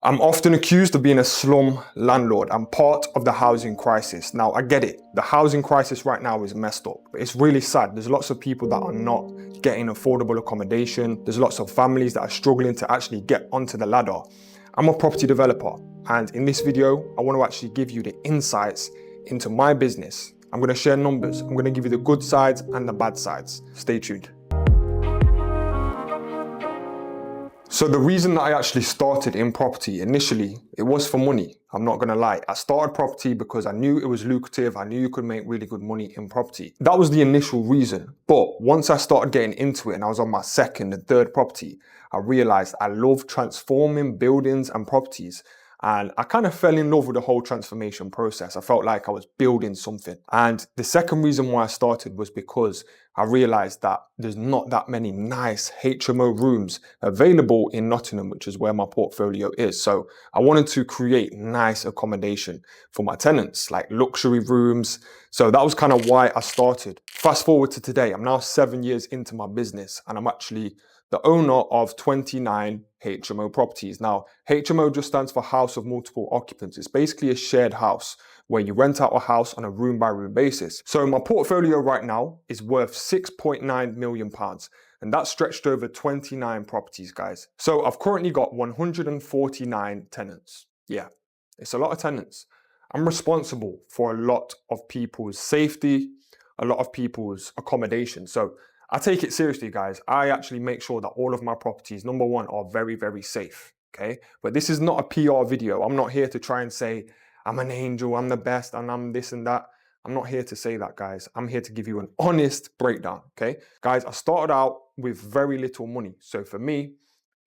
I'm often accused of being a slum landlord. I'm part of the housing crisis. Now, I get it. The housing crisis right now is messed up. It's really sad. There's lots of people that are not getting affordable accommodation. There's lots of families that are struggling to actually get onto the ladder. I'm a property developer, and in this video, I want to actually give you the insights into my business. I'm going to share numbers. I'm going to give you the good sides and the bad sides. Stay tuned. So the reason that I actually started in property initially, it was for money. I'm not gonna lie. I started property because I knew it was lucrative. I knew you could make really good money in property. That was the initial reason. But once I started getting into it and I was on my second and third property, I realized I love transforming buildings and properties. And I kind of fell in love with the whole transformation process. I felt like I was building something. And the second reason why I started was because I realized that there's not that many nice HMO rooms available in Nottingham, which is where my portfolio is. So I wanted to create nice accommodation for my tenants, like luxury rooms. So that was kind of why I started. Fast forward to today, I'm now 7 years into my business and I'm actually the owner of 29 HMO properties. Now, HMO just stands for House of Multiple Occupants. It's basically a shared house where you rent out a house on a room by room basis. So my portfolio right now is worth £6.9 million. And that's stretched over 29 properties, guys. So I've currently got 149 tenants. Yeah, it's a lot of tenants. I'm responsible for a lot of people's safety, a lot of people's accommodation. So I take it seriously, guys. I actually make sure that all of my properties, number one, are very, very safe, okay? But this is not a PR video. I'm not here to try and say, I'm an angel, I'm the best, and I'm this and that. I'm not here to say that, guys. I'm here to give you an honest breakdown, okay? Guys, I started out with very little money. So for me,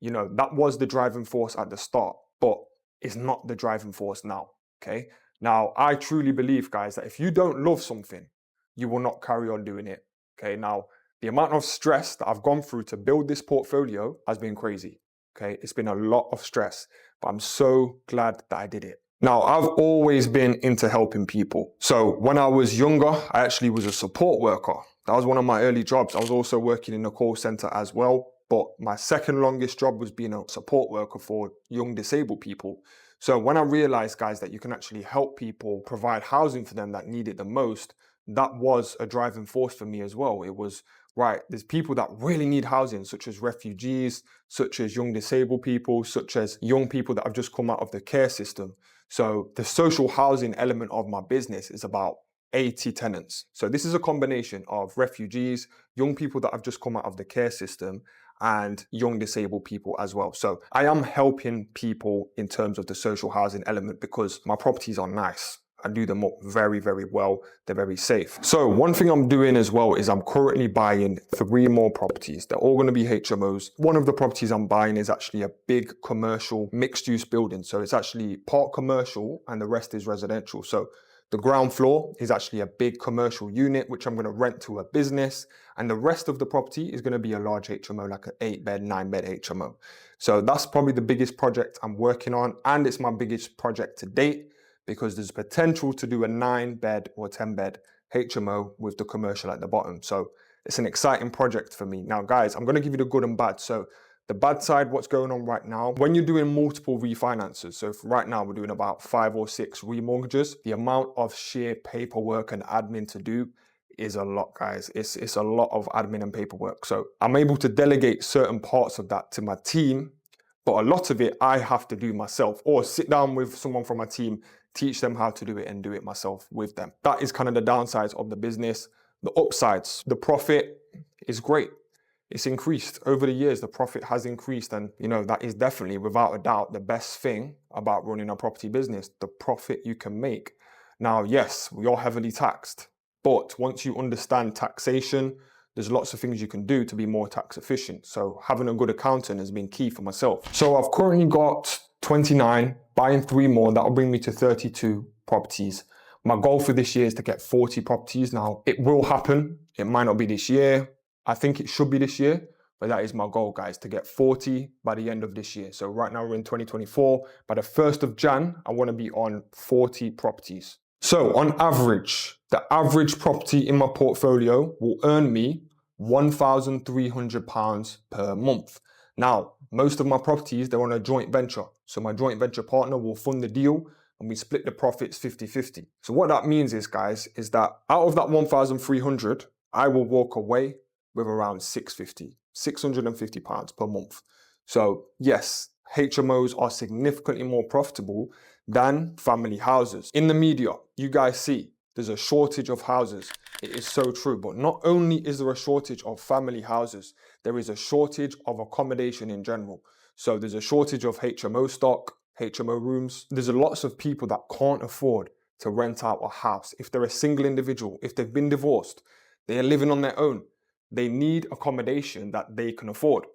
that was the driving force at the start, but it's not the driving force now, okay? Now, I truly believe, guys, that if you don't love something, you will not carry on doing it, okay? Now, the amount of stress that I've gone through to build this portfolio has been crazy, okay? It's been a lot of stress, but I'm so glad that I did it. Now, I've always been into helping people. So when I was younger, I actually was a support worker. That was one of my early jobs. I was also working in a call center as well, but my second longest job was being a support worker for young disabled people. So when I realized, guys, that you can actually help people, provide housing for them that need it the most, that was a driving force for me as well. It was, right, there's people that really need housing, such as refugees, such as young disabled people, such as young people that have just come out of the care system. So the social housing element of my business is about 80 tenants. So this is a combination of refugees, young people that have just come out of the care system, and young disabled people as well. So I am helping people in terms of the social housing element because my properties are nice. I do them up very, very well. They're very safe. So one thing I'm doing as well is I'm currently buying 3 more properties. They're all going to be HMOs. One of the properties I'm buying is actually a big commercial mixed use building. So it's actually part commercial and the rest is residential. So the ground floor is actually a big commercial unit, which I'm going to rent to a business. And the rest of the property is going to be a large HMO, like an 8-bed, 9-bed HMO. So that's probably the biggest project I'm working on. And it's my biggest project to date, because there's potential to do a 9-bed or 10-bed HMO with the commercial at the bottom. So it's an exciting project for me. Now, guys, I'm going to give you the good and bad. So the bad side, what's going on right now, when you're doing multiple refinances, so right now we're doing about 5 or 6 remortgages, the amount of sheer paperwork and admin to do is a lot, guys. It's a lot of admin and paperwork. So I'm able to delegate certain parts of that to my team, but a lot of it I have to do myself, or sit down with someone from my team, teach them how to do it and do it myself with them. That is kind of the downsides of the business. The upsides, the profit is great. It's increased over the years. The profit has increased, and that is definitely, without a doubt, the best thing about running a property business, the profit you can make. Now, yes, we are heavily taxed, but once you understand taxation, there's lots of things you can do to be more tax efficient. So having a good accountant has been key for myself. So I've currently got 29, buying 3 more. That'll bring me to 32 properties. My goal for this year is to get 40 properties. Now, it will happen. It might not be this year. I think it should be this year, but that is my goal, guys, to get 40 by the end of this year. So right now we're in 2024. By the 1st of Jan, I want to be on 40 properties. So on average, the average property in my portfolio will earn me £1,300 per month. Now, most of my properties, they're on a joint venture. So my joint venture partner will fund the deal and we split the profits 50-50. So what that means is, guys, is that out of that 1,300, I will walk away with around 650, £650 per month. So yes, HMOs are significantly more profitable than family houses. In the media, you guys see there's a shortage of houses. It is so true. But not only is there a shortage of family houses, there is a shortage of accommodation in general. So there's a shortage of HMO stock, HMO rooms. There's lots of people that can't afford to rent out a house. If they're a single individual, if they've been divorced, they are living on their own. They need accommodation that they can afford.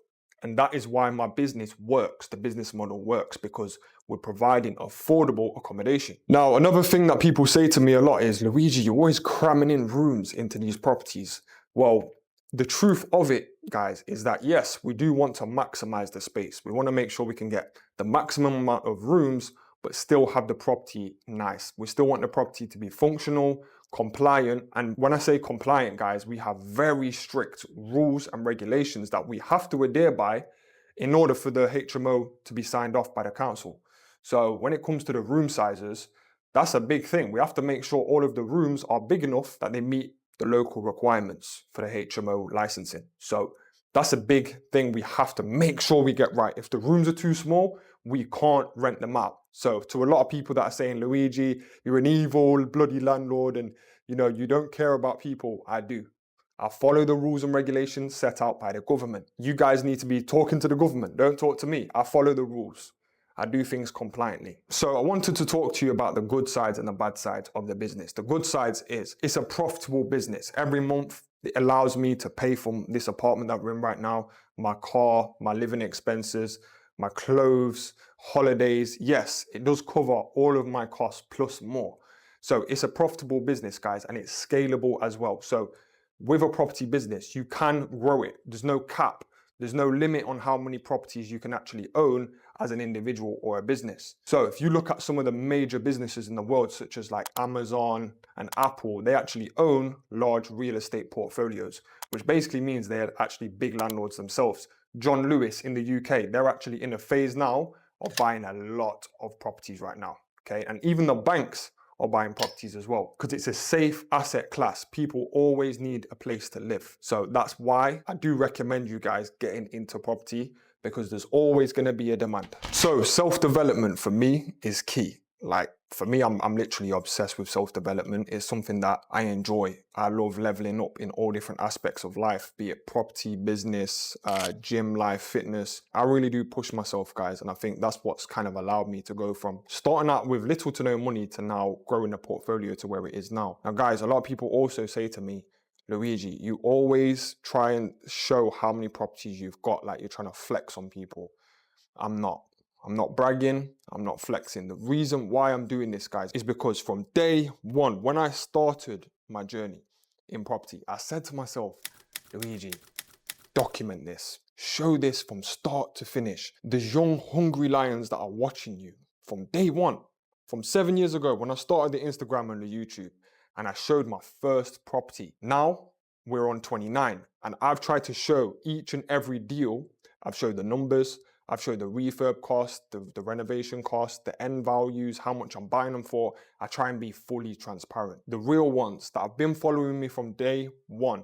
And that is why my business works. The business model works because we're providing affordable accommodation. Now, another thing that people say to me a lot is, Luigi, you're always cramming in rooms into these properties. Well, the truth of it, guys, is that yes, we do want to maximize the space. We want to make sure we can get the maximum amount of rooms, but still have the property nice. We still want the property to be functional, compliant. And when I say compliant, guys, we have very strict rules and regulations that we have to adhere by in order for the HMO to be signed off by the council. So when it comes to the room sizes, that's a big thing. We have to make sure all of the rooms are big enough that they meet the local requirements for the HMO licensing. So that's a big thing we have to make sure we get right. If the rooms are too small, we can't rent them out. So to a lot of people that are saying, Luigi, you're an evil, bloody landlord and you don't care about people, I do. I follow the rules and regulations set out by the government. You guys need to be talking to the government. Don't talk to me. I follow the rules. I do things compliantly. So I wanted to talk to you about the good sides and the bad sides of the business. The good sides is it's a profitable business. Every month it allows me to pay for this apartment that we're in right now, my car, my living expenses, my clothes, holidays. Yes, it does cover all of my costs plus more. So it's a profitable business, guys, and it's scalable as well. So with a property business, you can grow it. There's no cap. There's no limit on how many properties you can actually own as an individual or a business. So if you look at some of the major businesses in the world, such as like Amazon and Apple, they actually own large real estate portfolios, which basically means they're actually big landlords themselves. John Lewis in the UK, they're actually in a phase now of buying a lot of properties right now, okay? And even the banks are buying properties as well because it's a safe asset class. People always need a place to live. So that's why I do recommend you guys getting into property because there's always going to be a demand. So self-development for me is key. Like for me, I'm literally obsessed with self-development. It's something that I enjoy. I love leveling up in all different aspects of life, be it property, business, gym life, fitness. I really do push myself, guys. And I think that's what's kind of allowed me to go from starting out with little to no money to now growing a portfolio to where it is now. Now, guys, a lot of people also say to me, Luigi, you always try and show how many properties you've got, like you're trying to flex on people. I'm not bragging, I'm not flexing. The reason why I'm doing this, guys, is because from day one, when I started my journey in property, I said to myself, Luigi, document this. Show this from start to finish. The young, hungry lions that are watching you from day one, from 7 years ago when I started the Instagram and the YouTube, and I showed my first property. Now we're on 29, and I've tried to show each and every deal. I've showed the numbers, I've showed the refurb cost, the renovation cost, the end values, how much I'm buying them for. I try and be fully transparent. The real ones that have been following me from day one,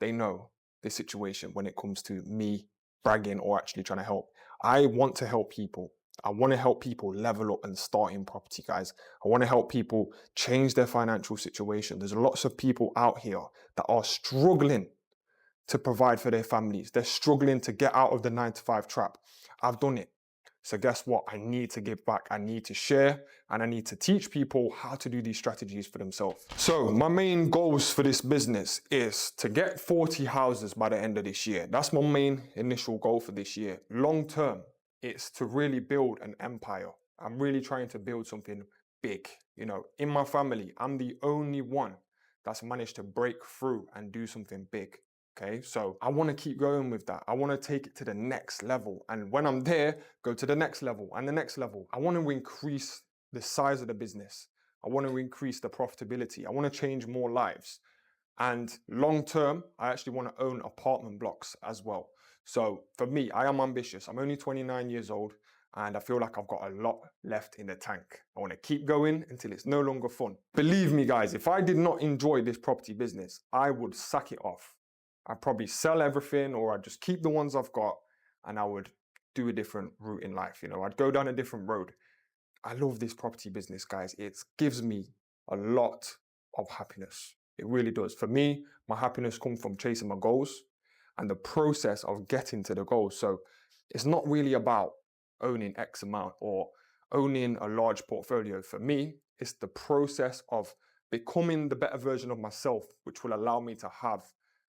they know the situation when it comes to me bragging or actually trying to help. I want to help people. I want to help people level up and start in property, guys. I want to help people change their financial situation. There's lots of people out here that are struggling to provide for their families. They're struggling to get out of the 9-to-5 trap. I've done it. So guess what? I need to give back. I need to share and I need to teach people how to do these strategies for themselves. So my main goals for this business is to get 40 houses by the end of this year. That's my main initial goal for this year. Long term, it's to really build an empire. I'm really trying to build something big. In my family, I'm the only one that's managed to break through and do something big. Okay, so I want to keep going with that. I want to take it to the next level. And when I'm there, go to the next level and the next level. I want to increase the size of the business. I want to increase the profitability. I want to change more lives. And long term, I actually want to own apartment blocks as well. So for me, I am ambitious. I'm only 29 years old. and I feel like I've got a lot left in the tank. I want to keep going until it's no longer fun. Believe me, guys, if I did not enjoy this property business, I would sack it off. I'd probably sell everything, or I'd just keep the ones I've got, and I would do a different route in life. I'd go down a different road. I love this property business, guys. It gives me a lot of happiness. It really does. For me, my happiness comes from chasing my goals and the process of getting to the goals. So it's not really about owning X amount or owning a large portfolio. For me, it's the process of becoming the better version of myself, which will allow me to have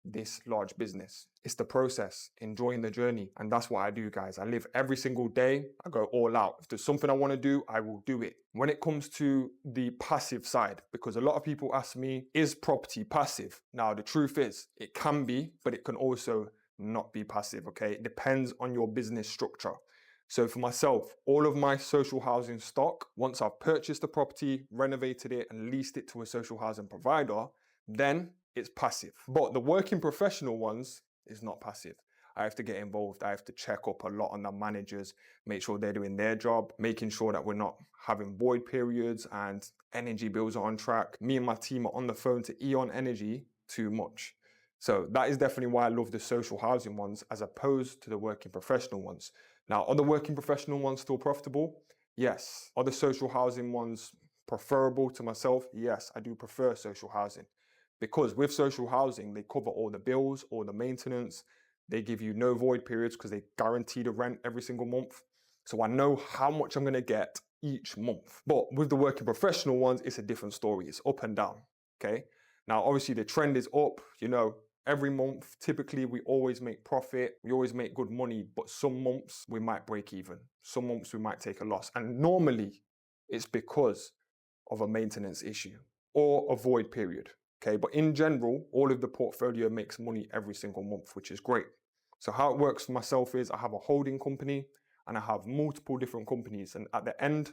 this large business. It's the process, enjoying the journey. And that's what I do, guys. I live every single day. I go all out. If there's something I want to do, I will do it. When it comes to the passive side, because a lot of people ask me, is property passive? Now, the truth is, it can be, but it can also not be passive, okay? It depends on your business structure. So for myself, all of my social housing stock, once I've purchased the property, renovated it, and leased it to a social housing provider, then it's passive. But the working professional ones is not passive. I have to get involved. I have to check up a lot on the managers, make sure they're doing their job, making sure that we're not having void periods and energy bills are on track. Me and my team are on the phone to Eon Energy too much. So that is definitely why I love the social housing ones as opposed to the working professional ones. Now, are the working professional ones still profitable? Yes. Are the social housing ones preferable to myself? Yes, I do prefer social housing. Because with social housing, they cover all the bills, all the maintenance. They give you no void periods because they guarantee the rent every single month. So I know how much I'm going to get each month. But with the working professional ones, it's a different story. It's up and down, okay? Now, obviously, the trend is up. Every month, typically, we always make profit. We always make good money. But some months, we might break even. Some months, we might take a loss. And normally, it's because of a maintenance issue or a void period. Okay, but in general, all of the portfolio makes money every single month, which is great. So how it works for myself is I have a holding company and I have multiple different companies. And at the end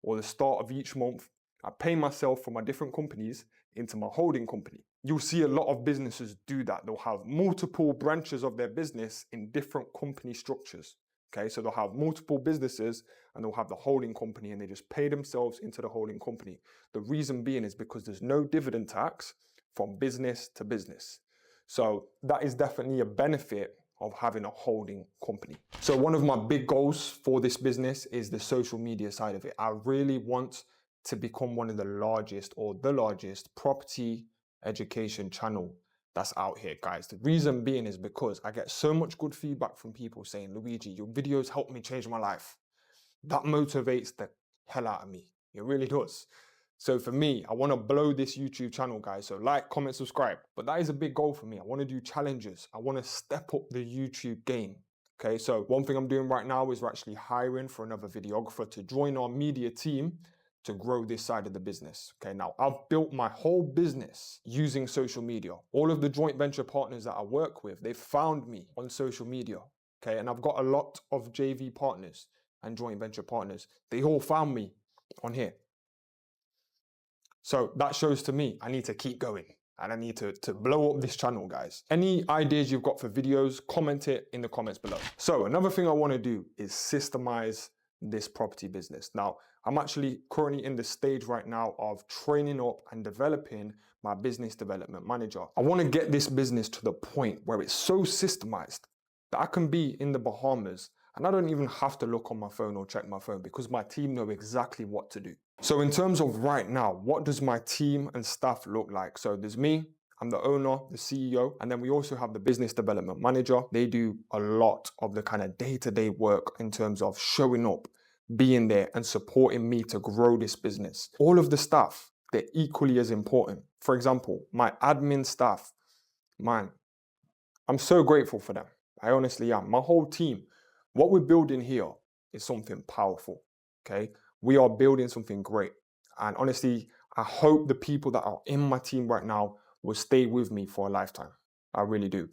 or the start of each month, I pay myself for my different companies into my holding company. You'll see a lot of businesses do that. They'll have multiple branches of their business in different company structures. Okay, so they'll have multiple businesses and they'll have the holding company and they just pay themselves into the holding company. The reason being is because there's no dividend tax from business to business. So that is definitely a benefit of having a holding company. So one of my big goals for this business is the social media side of it. I really want to become one of the largest or the largest property education channel that's out here, guys. The reason being is because I get so much good feedback from people saying, Luigi, your videos helped me change my life. That motivates the hell out of me. It really does. So for me, I want to blow this YouTube channel, guys. So like, comment, subscribe. But that is a big goal for me. I want to do challenges. I want to step up the YouTube game. Okay, so one thing I'm doing right now is we're actually hiring for another videographer to join our media team to grow this side of the business. Okay, now I've built my whole business using social media. All of the joint venture partners that I work with, they found me on social media. Okay, and I've got a lot of JV partners and joint venture partners. They all found me on here. So that shows to me I need to keep going and I need to blow up this channel, guys. Any ideas you've got for videos, comment it in the comments below. So another thing I want to do is systemize this property business. Now, I'm actually currently in the stage right now of training up and developing my business development manager. I want to get this business to the point where it's so systemized that I can be in the Bahamas and I don't even have to look on my phone or check my phone because my team know exactly what to do. So in terms of right now, what does my team and staff look like? So there's me, I'm the owner, the CEO, and then we also have the business development manager. They do a lot of the kind of day-to-day work in terms of showing up, being there and supporting me to grow this business. All of the staff, they're equally as important. For example, my admin staff, man, I'm so grateful for them. I honestly am. My whole team, what we're building here is something powerful, okay? We are building something great. And honestly, I hope the people that are in my team right now will stay with me for a lifetime. I really do.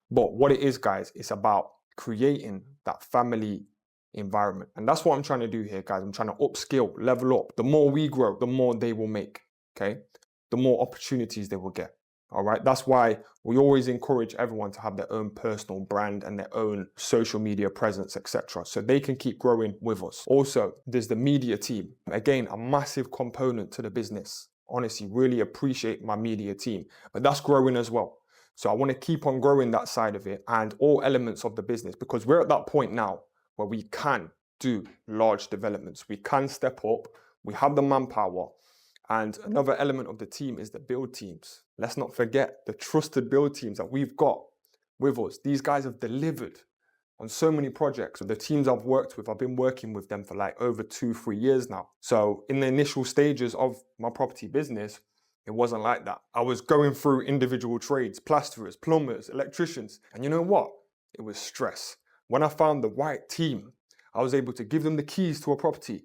But what it is, guys, it's about creating that family environment. And that's what I'm trying to do here, guys. I'm trying to upskill, level up. The more we grow, the more they will make, okay? The more opportunities they will get. All right, that's why we always encourage everyone to have their own personal brand and their own social media presence, etc., so they can keep growing with us. Also, there's the media team. Again, a massive component to the business. Honestly, really appreciate my media team, but that's growing as well. So I want to keep on growing that side of it and all elements of the business, because we're at that point now where we can do large developments. We can step up. We have the manpower. And another element of the team is the build teams. Let's not forget the trusted build teams that we've got with us. These guys have delivered on so many projects. The teams I've worked with, I've been working with them for like over 2-3 years now. So in the initial stages of my property business, it wasn't like that. I was going through individual trades, plasterers, plumbers, electricians. And you know what? It was stress. When I found the right team, I was able to give them the keys to a property,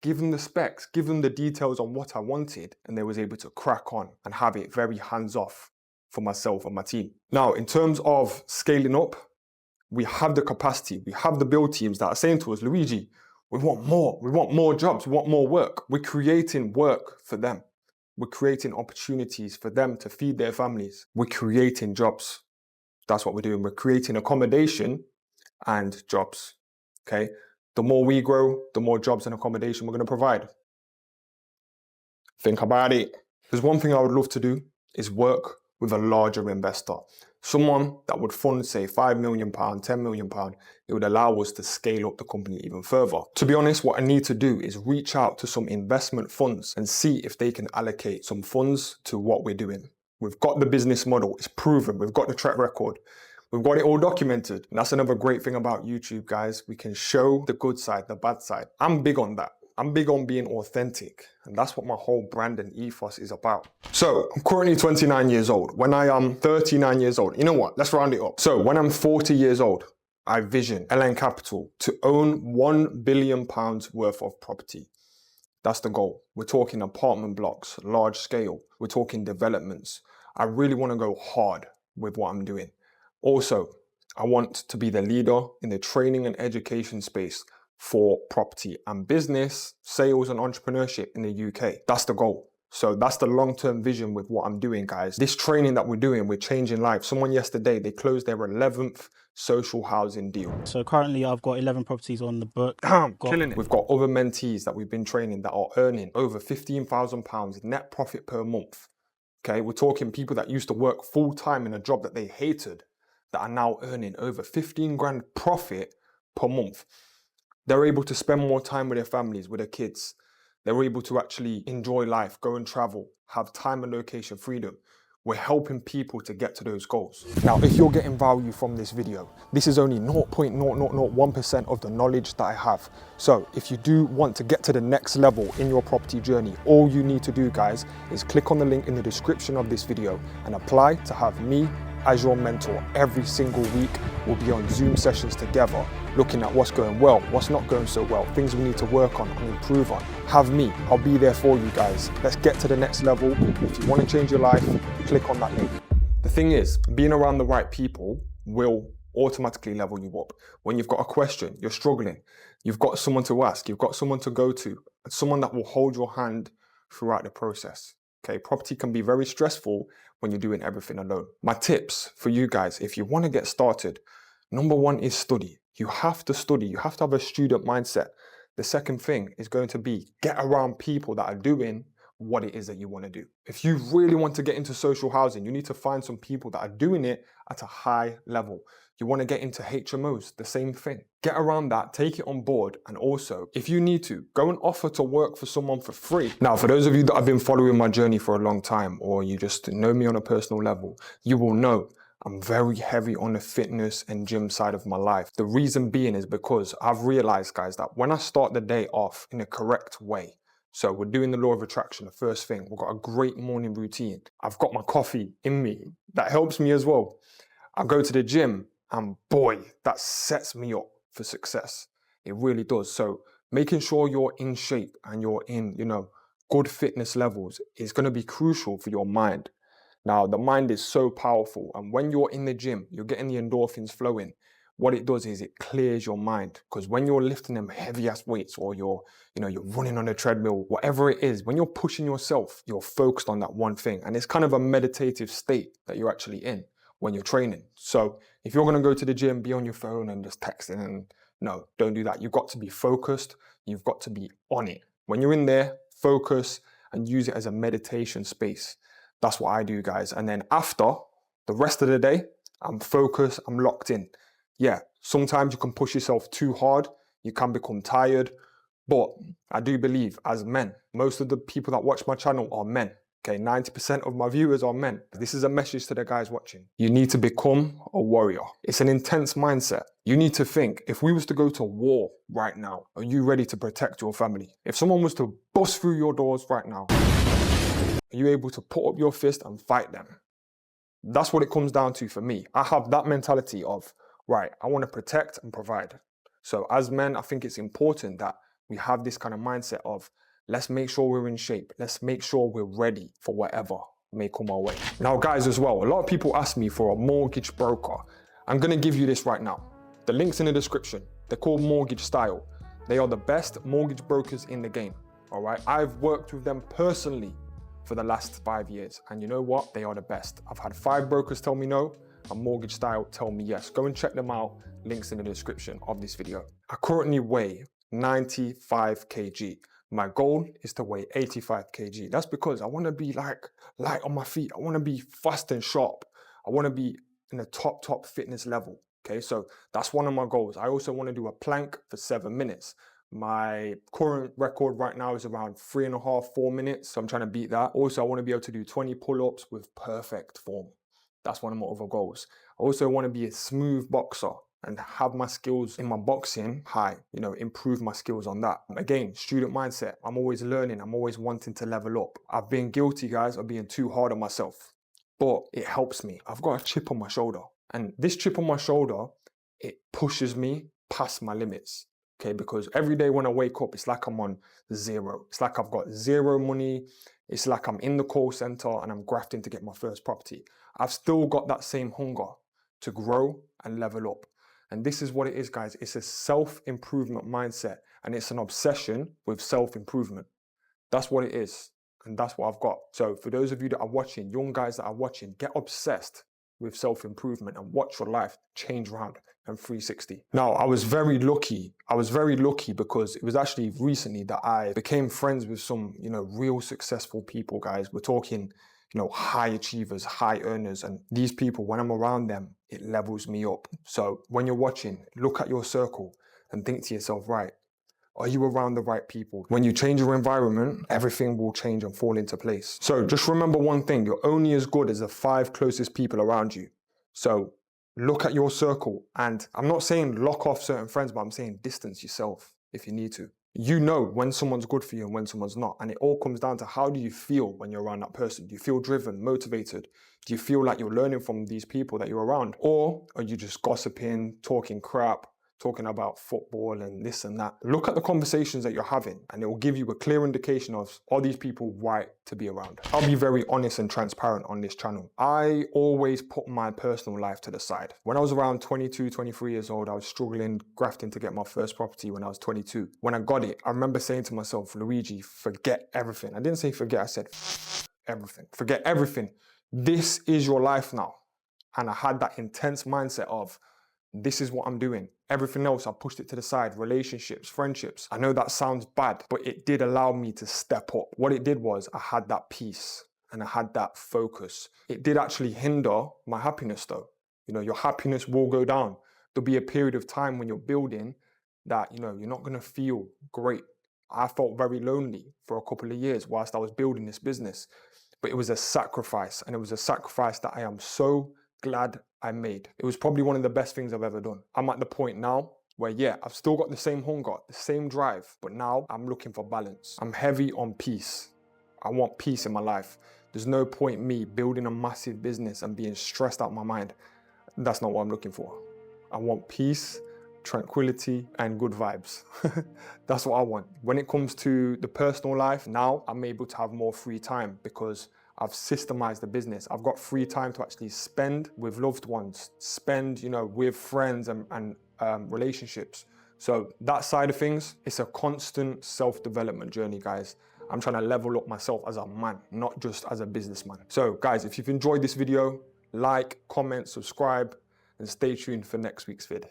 give them the specs, give them the details on what I wanted, and they was able to crack on and have it very hands-off for myself and my team. Now, in terms of scaling up, we have the capacity, we have the build teams that are saying to us, Luigi, we want more jobs, we want more work. We're creating work for them. We're creating opportunities for them to feed their families. We're creating jobs. That's what we're doing. We're creating accommodation and jobs, okay? The more we grow, the more jobs and accommodation we're going to provide. Think about it. There's one thing I would love to do is work with a larger investor. Someone that would fund, say, £5 million, £10 million. It would allow us to scale up the company even further. To be honest, what I need to do is reach out to some investment funds and see if they can allocate some funds to what we're doing. We've got the business model. It's proven. We've got the track record. We've got it all documented. And that's another great thing about YouTube, guys. We can show the good side, the bad side. I'm big on that. I'm big on being authentic. And that's what my whole brand and ethos is about. So I'm currently 29 years old. When I am 39 years old, you know what? Let's round it up. So when I'm 40 years old, I vision LN Capital to own £1 billion worth of property. That's the goal. We're talking apartment blocks, large scale. We're talking developments. I really want to go hard with what I'm doing. Also, I want to be the leader in the training and education space for property and business, sales and entrepreneurship in the UK. That's the goal. So that's the long-term vision with what I'm doing, guys. This training that we're doing, we're changing lives. Someone yesterday, they closed their 11th social housing deal. So currently I've got 11 properties on the book. Killing it. We've got other mentees that we've been training that are earning over £15,000 net profit per month. Okay, we're talking people that used to work full-time in a job that they hated, that are now earning over 15 grand profit per month. They're able to spend more time with their families, with their kids. They're able to actually enjoy life, go and travel, have time and location freedom. We're helping people to get to those goals. Now, if you're getting value from this video, this is only 0.0001% of the knowledge that I have. So if you do want to get to the next level in your property journey, all you need to do, guys, is click on the link in the description of this video and apply to have me as your mentor. Every single week, we'll be on Zoom sessions together, looking at what's going well, what's not going so well, things we need to work on and improve on. Have me, I'll be there for you guys. Let's get to the next level. If you want to change your life, click on that link. The thing is, being around the right people will automatically level you up. When you've got a question, you're struggling, you've got someone to ask, you've got someone to go to, someone that will hold your hand throughout the process. Okay, property can be very stressful when you're doing everything alone. My tips for you guys, if you want to get started, number one is study. You have to study. You have to have a student mindset. The second thing is going to be get around people that are doing what it is that you want to do. If you really want to get into social housing, you need to find some people that are doing it at a high level. You want to get into HMOs, the same thing. Get around that, take it on board, and also, if you need to, go and offer to work for someone for free. Now, for those of you that have been following my journey for a long time, or you just know me on a personal level, you will know I'm very heavy on the fitness and gym side of my life. The reason being is because I've realized, guys, that when I start the day off in a correct way, so we're doing the law of attraction, the first thing, we've got a great morning routine. I've got my coffee in me. That helps me as well. I go to the gym and boy, that sets me up for success. It really does. So making sure you're in shape and you're in, good fitness levels is going to be crucial for your mind. Now, the mind is so powerful. And when you're in the gym, you're getting the endorphins flowing. what it does is it clears your mind. Because when you're lifting them heavy ass weights, or you're running on a treadmill, whatever it is, when you're pushing yourself, you're focused on that one thing. And it's kind of a meditative state that you're actually in when you're training. So if you're gonna go to the gym, be on your phone and just texting, and no, don't do that. You've got to be focused. You've got to be on it. When you're in there, focus and use it as a meditation space. That's what I do, guys. And then after, the rest of the day, I'm focused, I'm locked in. Yeah, sometimes you can push yourself too hard, you can become tired, but I do believe as men, most of the people that watch my channel are men. Okay, 90% of my viewers are men. This is a message to the guys watching. You need to become a warrior. It's an intense mindset. You need to think, if we was to go to war right now, are you ready to protect your family? If someone was to bust through your doors right now, are you able to put up your fist and fight them? That's what it comes down to for me. I have that mentality of, right, I want to protect and provide. So as men, I think it's important that we have this kind of mindset of, let's make sure we're in shape. Let's make sure we're ready for whatever may come our way. Now, guys, as well, a lot of people ask me for a mortgage broker. I'm going to give you this right now. The link's in the description. They're called Mortgage Style. They are the best mortgage brokers in the game. All right. I've worked with them personally for the last 5 years. And you know what? They are the best. I've had 5 brokers tell me no, and Mortgage Style tell me yes. Go and check them out. Links in the description of this video. I currently weigh 95 kg. My goal is to weigh 85 kg. That's because I want to be like light on my feet. I want to be fast and sharp. I want to be in a top fitness level. Okay, so that's one of my goals. I also want to do a plank for 7 minutes. My current record right now is around 3.5, 4 minutes. So I'm trying to beat that. Also, I want to be able to do 20 pull-ups with perfect form. That's one of my other goals. I also want to be a smooth boxer and have my skills in my boxing high, improve my skills on that. Again, student mindset. I'm always learning. I'm always wanting to level up. I've been guilty, guys, of being too hard on myself, but it helps me. I've got a chip on my shoulder, and this chip on my shoulder, it pushes me past my limits. Okay, because every day when I wake up, it's like I'm on zero. It's like I've got zero money. It's like I'm in the call center and I'm grafting to get my first property. I've still got that same hunger to grow and level up. And this is what it is, guys. It's a self-improvement mindset, and it's an obsession with self-improvement. That's what it is. And that's what I've got. So for those of you that are watching, young guys that are watching, get obsessed with self-improvement and watch your life change around and 360. Now, I was very lucky. Because it was actually recently that I became friends with some, real successful people, guys. We're talking, high achievers, high earners. And these people, when I'm around them, it levels me up. So when you're watching, look at your circle and think to yourself, right, are you around the right people? When you change your environment, everything will change and fall into place. So just remember one thing, you're only as good as the 5 closest people around you. So look at your circle, and I'm not saying lock off certain friends, but I'm saying distance yourself if you need to. You know when someone's good for you and when someone's not. And it all comes down to, how do you feel when you're around that person? Do you feel driven, motivated? Do you feel like you're learning from these people that you're around? Or are you just gossiping, talking crap, talking about football and this and that? Look at the conversations that you're having, and it will give you a clear indication of, are these people right to be around? I'll be very honest and transparent on this channel. I always put my personal life to the side. When I was around 22, 23 years old, I was struggling, grafting to get my first property when I was 22. When I got it, I remember saying to myself, Luigi, forget everything. I didn't say forget, I said everything. Forget everything. This is your life now. And I had that intense mindset of, this is what I'm doing. Everything else, I pushed it to the side. Relationships, friendships. I know that sounds bad, but it did allow me to step up. What it did was, I had that peace and I had that focus. It did actually hinder my happiness though. Your happiness will go down. There'll be a period of time when you're building that, you're not gonna feel great. I felt very lonely for a couple of years whilst I was building this business, but it was a sacrifice, and it was a sacrifice that I am so glad I made. It was probably one of the best things I've ever done. I'm at the point now where, I've still got the same hunger, the same drive, but now I'm looking for balance. I'm heavy on peace. I want peace in my life. There's no point me building a massive business and being stressed out of my mind. That's not what I'm looking for. I want peace, tranquility, and good vibes. That's what I want. When it comes to the personal life, now I'm able to have more free time because I've systemized the business. I've got free time to actually spend with loved ones, spend, you know, with friends and relationships. So that side of things, it's a constant self-development journey, guys. I'm trying to level up myself as a man, not just as a businessman. So guys, if you've enjoyed this video, like, comment, subscribe, and stay tuned for next week's vid.